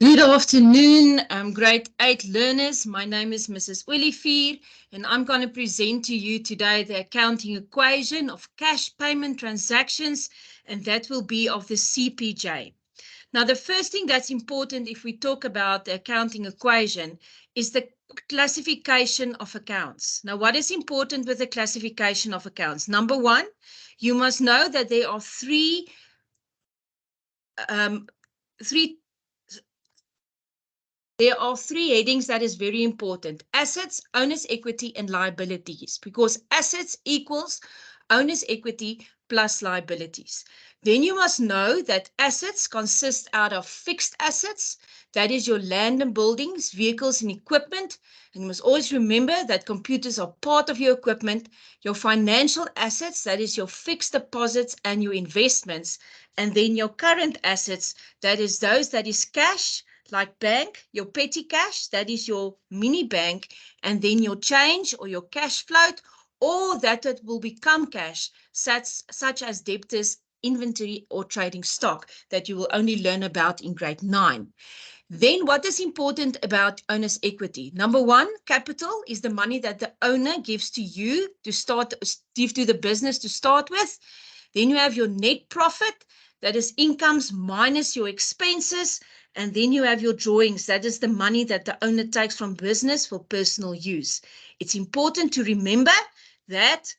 Good afternoon, grade 8 learners. My name is Mrs. Olivier, and I'm going to present to you today the accounting equation of cash payment transactions, and that will be of the CPJ. Now, the first thing that's important if we talk about the accounting equation is the classification of accounts. Now, what is important with the classification of accounts? Number one, you must know that there are three headings that is very important: assets, owner's equity, and liabilities, because assets equals owner's equity plus liabilities. Then you must know that assets consist out of fixed assets, that is your land and buildings, vehicles and equipment. And you must always remember that computers are part of your equipment. Your financial assets, that is your fixed deposits and your investments. And then your current assets, that is those that is cash, like bank, your petty cash, that is your mini bank, and then your change or your cash float, or that it will become cash, such as debtors, inventory, or trading stock, that you will only learn about in grade 9. Then what is important about owner's equity? Number one, capital is the money that the owner gives to you to give to the business to start with. Then you have your net profit, that is incomes minus your expenses. And then you have your drawings, that is the money that the owner takes from business for personal use. It's important to remember that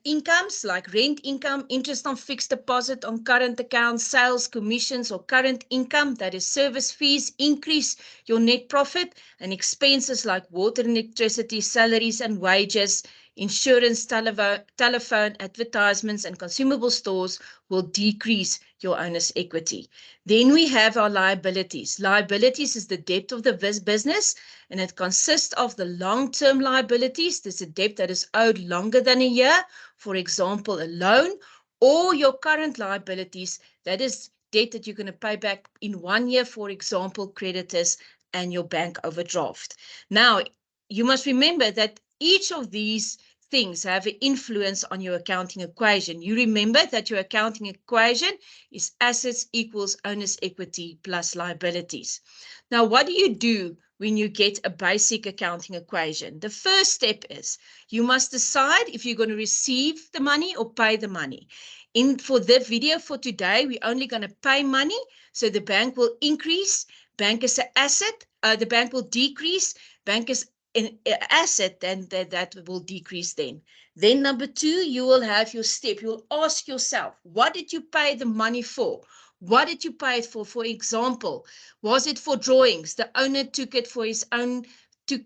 incomes like rent income, interest on fixed deposit on current accounts, sales, commissions, or current income, that is service fees, increase your net profit, and expenses like water and electricity, salaries and wages, insurance, telephone, advertisements, and consumable stores will decrease your owner's equity. Then we have our liabilities. Liabilities is the debt of the business, and it consists of the long-term liabilities. There's a debt that is owed longer than a year, for example, a loan, or your current liabilities, that is debt that you're going to pay back in 1 year, for example, creditors and your bank overdraft. Now, you must remember that each of these things have an influence on your accounting equation. You remember that your accounting equation is assets equals owner's equity plus liabilities. Now, what do you do when you get a basic accounting equation? The first step is you must decide if you're going to receive the money or pay the money. For the video for today, we're only going to pay money, so the bank will increase. Bank is an asset. The bank will decrease. Bank is an asset, then that will decrease then. Then number two, you will have your step. You'll ask yourself, what did you pay the money for? What did you pay it for? For example, was it for drawings? The owner took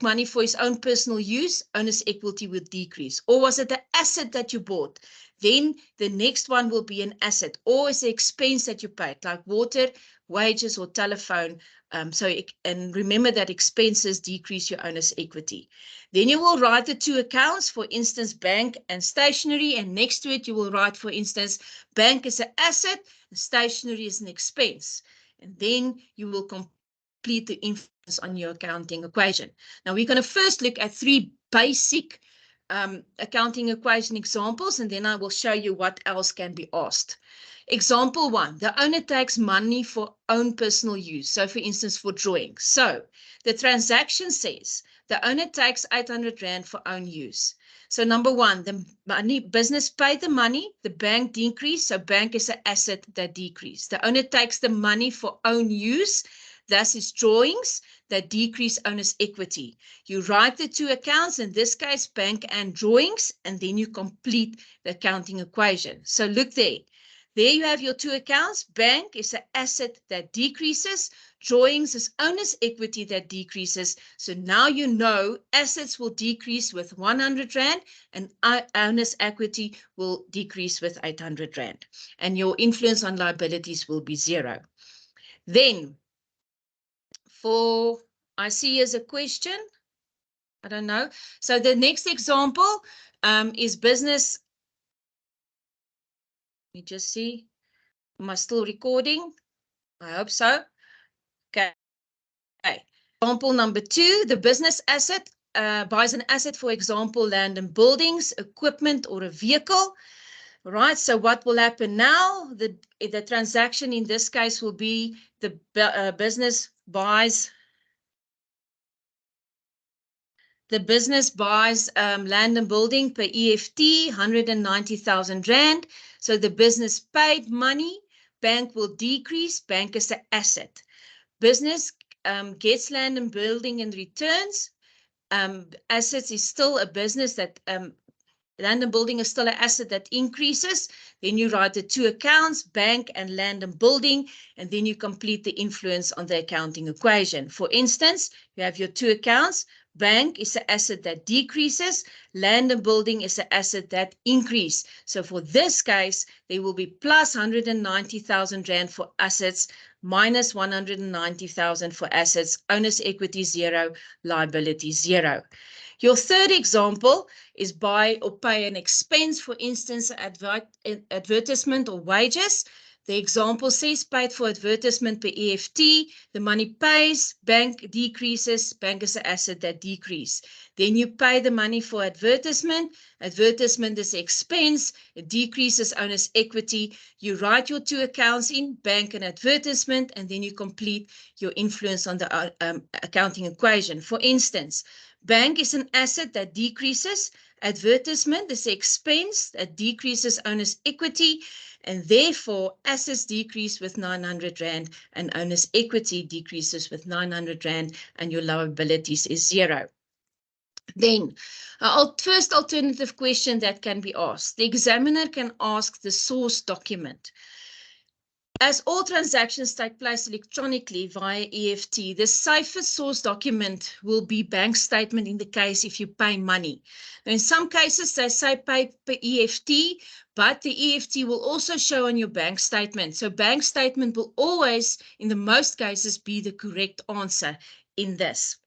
money for his own personal use, owner's equity would decrease. Or was it the asset that you bought? Then the next one will be an asset. Or is the expense that you paid, like water, wages, or telephone. And remember that expenses decrease your owner's equity. Then you will write the two accounts, for instance, bank and stationery, and next to it you will write, for instance, bank is an asset, and stationery is an expense. And then you will complete the influence on your accounting equation. Now we're going to first look at three basic accounting equation examples, and then I will show you what else can be asked. Example 1, the owner takes money for own personal use. So for instance, for drawing. So the transaction says the owner takes 800 Rand for own use. So number 1, the business paid the money, the bank decreased. So bank is an asset that decreased. The owner takes the money for own use. Thus is drawings that decrease owner's equity. You write the two accounts, in this case, bank and drawings, and then you complete the accounting equation. So look there. There you have your two accounts. Bank is an asset that decreases. Drawings is owner's equity that decreases. So now you know assets will decrease with 100 Rand and owner's equity will decrease with 800 Rand. And your influence on liabilities will be 0. Then, I see here's a question. I don't know. So the next example is business. Let me just see. Am I still recording? I hope so. Okay. Example number 2, the business asset buys an asset, for example, land and buildings, equipment, or a vehicle. Right, so what will happen now? The transaction in this case will be the business buys land and building per EFT, 190,000 Rand. So the business paid money, bank will decrease, bank is an asset. Business gets land and building and returns. Assets is still a business that land and building is still an asset that increases. Then you write the two accounts, bank and land and building, and then you complete the influence on the accounting equation. For instance, you have your two accounts. Bank is an asset that decreases. Land and building is an asset that increase. So for this case, there will be plus 190,000 Rand for assets, minus 190,000 for assets, owner's equity 0, liability 0. Your third example is buy or pay an expense, for instance, advertisement or wages. The example says paid for advertisement per EFT, the money pays, bank decreases, bank is an asset that decrease. Then you pay the money for advertisement is expense, it decreases owner's equity. You write your two accounts in, bank and advertisement, and then you complete your influence on the accounting equation. For instance, bank is an asset that decreases, advertisement is expense that decreases owner's equity, and therefore assets decrease with 900 Rand and owner's equity decreases with 900 Rand and your liabilities is 0. Then, first alternative question that can be asked. The examiner can ask the source document. As all transactions take place electronically via EFT, the safest source document will be bank statement in the case if you pay money. Now, in some cases, they say pay per EFT, but the EFT will also show on your bank statement. So bank statement will always, in the most cases, be the correct answer in this.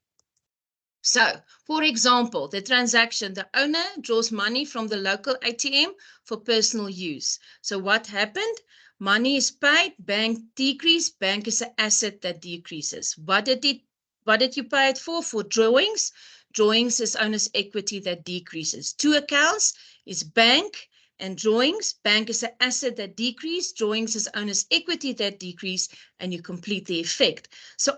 So, for example, the transaction, the owner draws money from the local ATM for personal use. So what happened? Money is paid, bank decrease, bank is an asset that decreases. What did you pay it for? For drawings. Drawings is owner's equity that decreases. Two accounts is bank and drawings. Bank is an asset that decreases. Drawings is owner's equity that decrease, and you complete the effect. So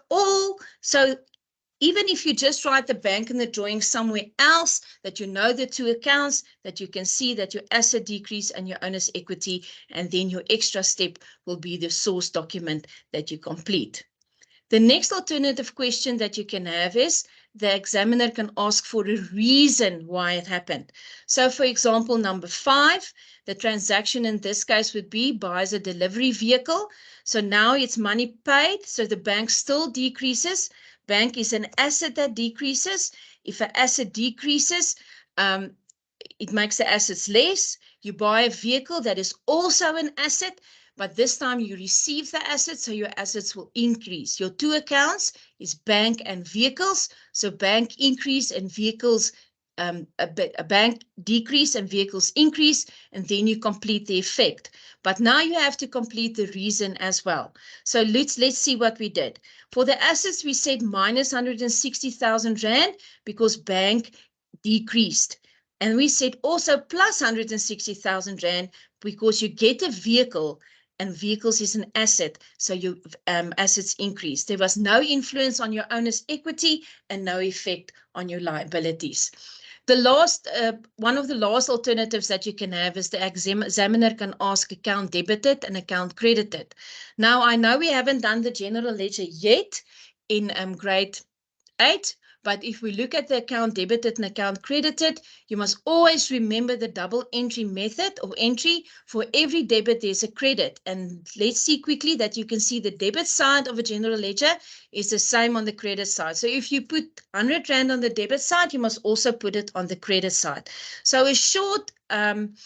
even if you just write the bank and the drawing somewhere else, that you know the two accounts, that you can see that your asset decrease and your owner's equity, and then your extra step will be the source document that you complete. The next alternative question that you can have is the examiner can ask for a reason why it happened. So for example, number 5, the transaction in this case would be buys a delivery vehicle. So now it's money paid, so the bank still decreases. Bank is an asset that decreases. If an asset decreases, it makes the assets less. You buy a vehicle that is also an asset, but this time you receive the asset, so your assets will increase. Your two accounts is bank and vehicles. So bank increase and vehicles, a bank decrease and vehicles increase, and then you complete the effect. But now you have to complete the reason as well. So let's see what we did. For the assets, we said minus 160,000 Rand because bank decreased. And we said also plus 160,000 Rand because you get a vehicle, and vehicles is an asset, so your assets increase. There was no influence on your owner's equity and no effect on your liabilities. The last, one of the last alternatives that you can have is the examiner can ask account debited and account credited. Now, I know we haven't done the general ledger yet in grade 8, But if we look at the account debited and account credited, you must always remember the double entry method or entry. For every debit, there's a credit. And let's see quickly that you can see the debit side of a general ledger is the same on the credit side. So if you put 100 Rand on the debit side, you must also put it on the credit side. So a short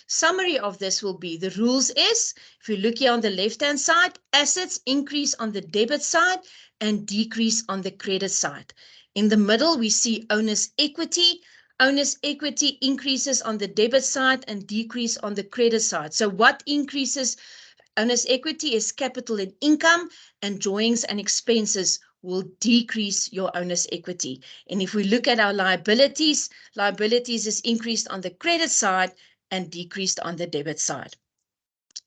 summary of this will be the rules is, if you look here on the left-hand side, assets increase on the debit side and decrease on the credit side. In the middle, we see owner's equity. Owner's equity increases on the debit side and decrease on the credit side. So what increases owner's equity is capital and income, and drawings and expenses will decrease your owner's equity. And if we look at our liabilities, liabilities is increased on the credit side and decreased on the debit side.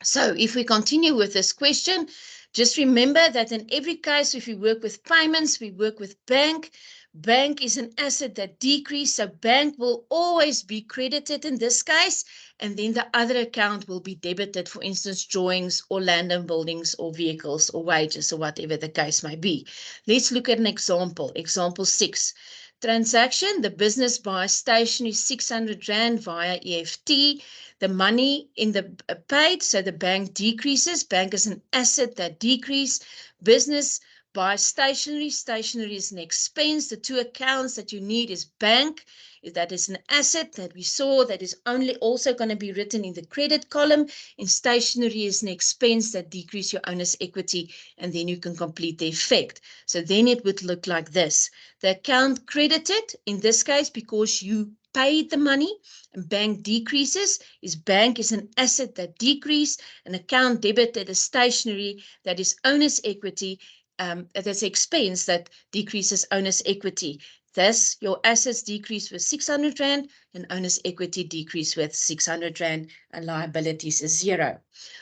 So if we continue with this question, just remember that in every case, if we work with payments, we work with bank. Bank is an asset that decreases, so bank will always be credited in this case, and then the other account will be debited, for instance, drawings or land and buildings or vehicles or wages or whatever the case may be. Let's look at an example. Example 6. Transaction, the business buys stationery 600 Rand via EFT. The money in the paid, so the bank decreases. Bank is an asset that decreases. Business buys stationery. Stationery is an expense. The two accounts that you need is bank. That is an asset that we saw that is only also going to be written in the credit column. And stationery is an expense that decreases your owner's equity, and then you can complete the effect. So then it would look like this. The account credited, in this case, because you paid the money, and bank decreases, is bank is an asset that decreased, an account debited is stationery, that is owner's equity, that's expense that decreases owner's equity. Thus, your assets decrease with 600 Rand and owner's equity decrease with 600 Rand, and liabilities is 0.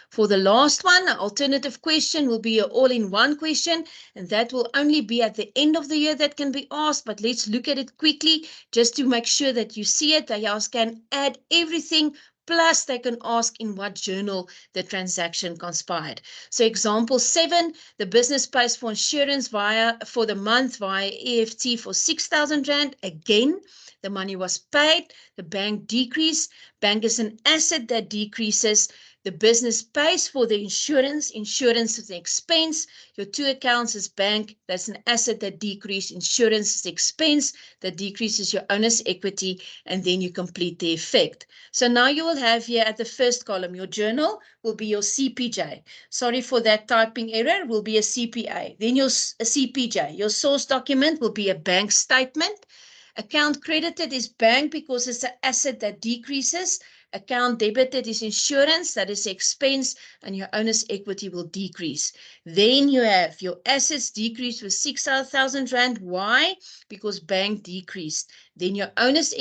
For the last one, an alternative question will be an all-in-one question, and that will only be at the end of the year that can be asked, but let's look at it quickly just to make sure that you see it. They can add everything, plus they can ask in what journal the transaction conspired. So example 7, the business pays for insurance for the month via EFT for 6,000 Rand. Again, the money was paid, the bank decreased. Bank is an asset that decreases. The business pays for the insurance. Insurance is an expense. Your two accounts is bank. That's an asset that decreases. Insurance is expense that decreases your owner's equity, and then you complete the effect. So now you will have here at the first column, your journal will be your CPJ. Sorry for that typing error, will be a CPA. Then your CPJ. Your source document will be a bank statement. Account credited is bank because it's an asset that decreases. Account debited is insurance, that is expense, and your owner's equity will decrease. Then you have your assets decrease with 6,000 Rand. Why? Because bank decreased. Then your owner's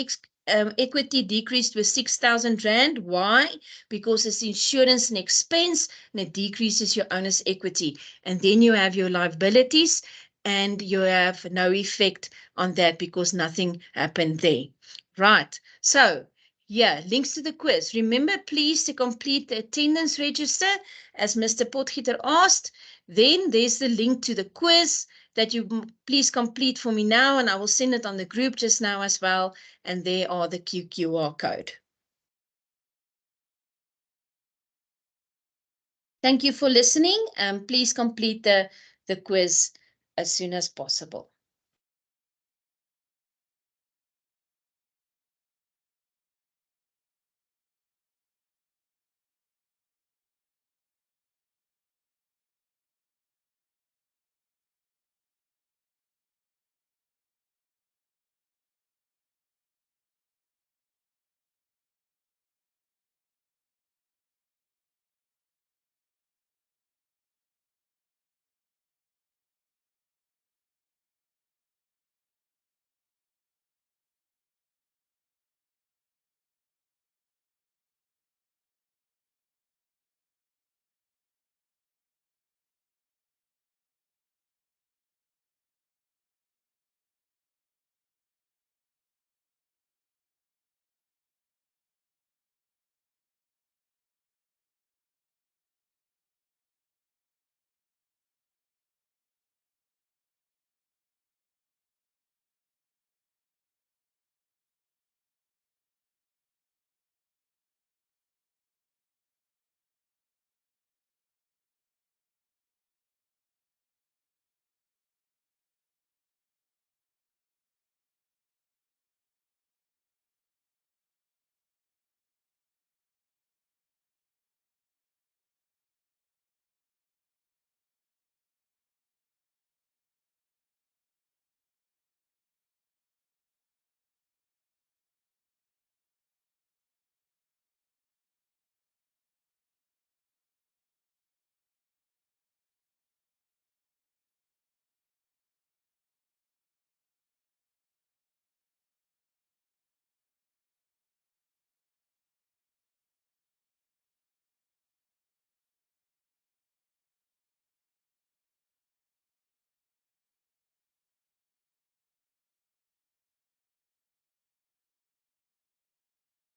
equity decreased with 6,000 Rand. Why? Because it's insurance and expense, and it decreases your owner's equity. And then you have your liabilities, and you have no effect on that because nothing happened there. Right. So, yeah, links to the quiz. Remember, please, to complete the attendance register, as Mr. Potgieter asked. Then there's the link to the quiz that you please complete for me now, and I will send it on the group just now as well. And there are the QR code. Thank you for listening. Please complete the quiz as soon as possible.